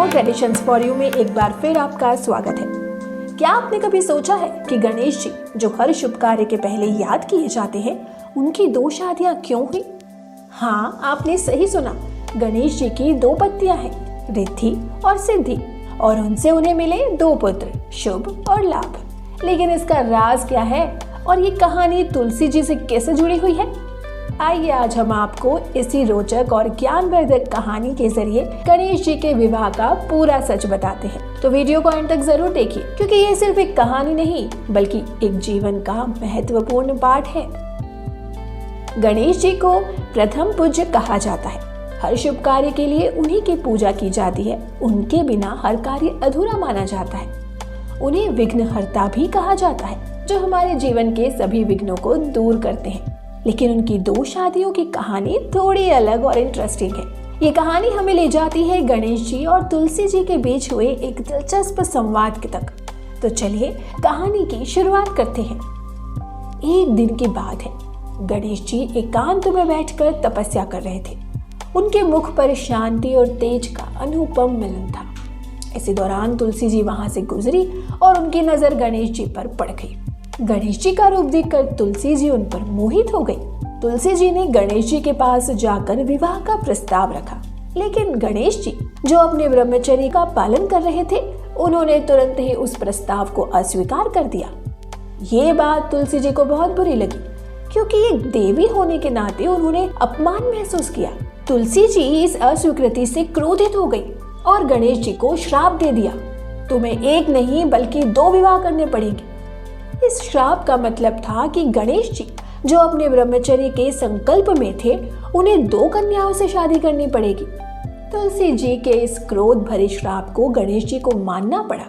दोस्तों, traditions for you में एक बार फिर आपका स्वागत है। क्या आपने कभी सोचा है कि गणेश जी जो हर शुभ कार्य के पहले याद किए जाते हैं, उनकी 2 शादियां क्यों हुई? हाँ, आपने सही सुना। गणेश जी की 2 पत्नियां हैं, रिद्धि और सिद्धि, और उनसे उन्हें मिले 2 पुत्र, शुभ और लाभ। लेकिन इसका राज क्या है और ये कहानी तुलसी जी से कैसे जुड़ी हुई है? आइए आज हम आपको इसी रोचक और ज्ञानवर्धक कहानी के जरिए गणेश जी के विवाह का पूरा सच बताते हैं। तो वीडियो को अंत तक जरूर देखिए, क्योंकि ये सिर्फ एक कहानी नहीं बल्कि एक जीवन का महत्वपूर्ण पाठ है। गणेश जी को प्रथम पूज्य कहा जाता है। हर शुभ कार्य के लिए उन्हीं की पूजा की जाती है। उनके बिना हर कार्य अधूरा माना जाता है। उन्हें विघ्नहर्ता भी कहा जाता है, जो हमारे जीवन के सभी विघ्नों को दूर करते हैं। लेकिन उनकी 2 शादियों की कहानी थोड़ी अलग और इंटरेस्टिंग है। ये कहानी हमें ले जाती है गणेश जी और तुलसी जी के बीच हुए एक दिलचस्प संवाद के तक। तो चलिए कहानी की शुरुआत करते हैं। एक दिन की बात है। गणेश जी एकांत में बैठकर तपस्या कर रहे थे। उनके मुख पर शांति और तेज का अनुपम मिलन था। इसी दौरान तुलसी जी वहां से गुजरी और उनकी नजर गणेश जी पर पड़ गई। गणेश जी का रूप देखकर तुलसी जी उन पर मोहित हो गई। तुलसी जी ने गणेश जी के पास जाकर विवाह का प्रस्ताव रखा, लेकिन गणेश जी जो अपने ब्रह्मचर्य का पालन कर रहे थे, उन्होंने तुरंत ही उस प्रस्ताव को अस्वीकार कर दिया। ये बात तुलसी जी को बहुत बुरी लगी, क्योंकि एक देवी होने के नाते उन्होंने अपमान महसूस किया। तुलसी जी इस अस्वीकृति से क्रोधित हो गई और गणेश जी को श्राप दे दिया, तुम्हें 1 नहीं बल्कि 2 विवाह करने पड़ेंगे। इस श्राप का मतलब था कि गणेश जी जो अपने ब्रह्मचर्य के संकल्प में थे, उन्हें 2 कन्याओं से शादी करनी पड़ेगी। तुलसी जी के इस क्रोध भरे श्राप को गणेश जी को मानना पड़ा,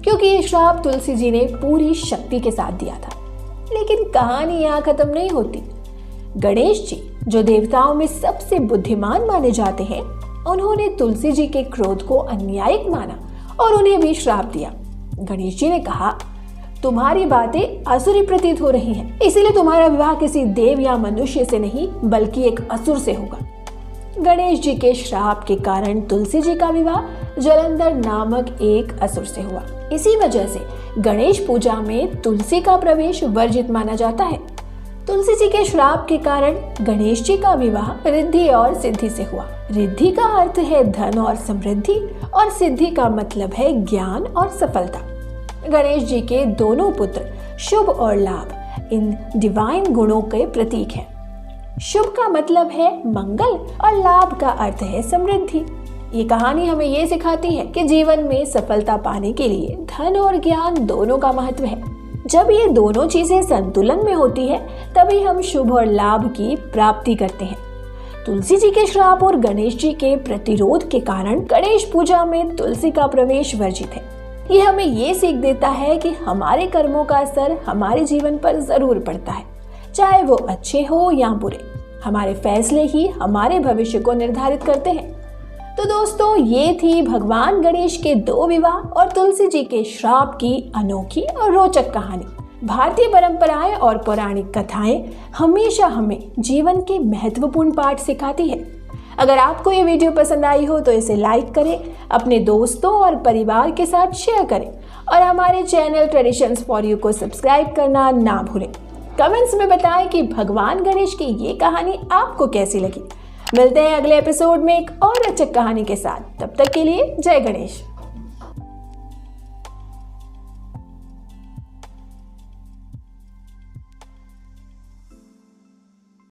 क्योंकि ये श्राप तुलसी जी ने पूरी शक्ति के साथ दिया था। लेकिन कहानी यहाँ खत्म नहीं होती। गणेश जी जो देवताओं में सबसे बुद्धिमान माने जाते हैं, उन्होंने तुलसी जी के क्रोध को अन्यायिक माना और उन्हें भी श्राप दिया। गणेश जी ने कहा, तुम्हारी बातें असुरी प्रतीत हो रही हैं, इसीलिए तुम्हारा विवाह किसी देव या मनुष्य से नहीं बल्कि एक असुर से होगा। गणेश जी के श्राप के कारण तुलसी जी का विवाह जलंधर नामक एक असुर से हुआ। इसी वजह से गणेश पूजा में तुलसी का प्रवेश वर्जित माना जाता है। तुलसी जी के श्राप के कारण गणेश जी का विवाह रिद्धि और सिद्धि से हुआ। रिद्धि का अर्थ है धन और समृद्धि, और सिद्धि का मतलब है ज्ञान और सफलता। गणेश जी के दोनों पुत्र शुभ और लाभ इन डिवाइन गुणों के प्रतीक हैं। शुभ का मतलब है मंगल और लाभ का अर्थ है समृद्धि। ये कहानी हमें ये सिखाती है कि जीवन में सफलता पाने के लिए धन और ज्ञान दोनों का महत्व है। जब ये दोनों चीजें संतुलन में होती है, तभी हम शुभ और लाभ की प्राप्ति करते हैं। तुलसी जी के श्राप और गणेश जी के प्रतिरोध के कारण गणेश पूजा में तुलसी का प्रवेश वर्जित है। ये हमें ये सीख देता है कि हमारे कर्मों का असर हमारे जीवन पर जरूर पड़ता है, चाहे वो अच्छे हो या बुरे। हमारे फैसले ही हमारे भविष्य को निर्धारित करते हैं। तो दोस्तों, ये थी भगवान गणेश के 2 विवाह और तुलसी जी के श्राप की अनोखी और रोचक कहानी। भारतीय परंपराएं और पौराणिक कथाएं हमेशा हमें जीवन के महत्वपूर्ण पाठ सिखाती है। अगर आपको ये वीडियो पसंद आई हो तो इसे लाइक करें, अपने दोस्तों और परिवार के साथ शेयर करें और हमारे चैनल ट्रेडिशंस फॉर यू को सब्सक्राइब करना ना भूलें। कमेंट्स में बताएं कि भगवान गणेश की ये कहानी आपको कैसी लगी। मिलते हैं अगले एपिसोड में एक और रोचक कहानी के साथ। तब तक के लिए जय गणेश।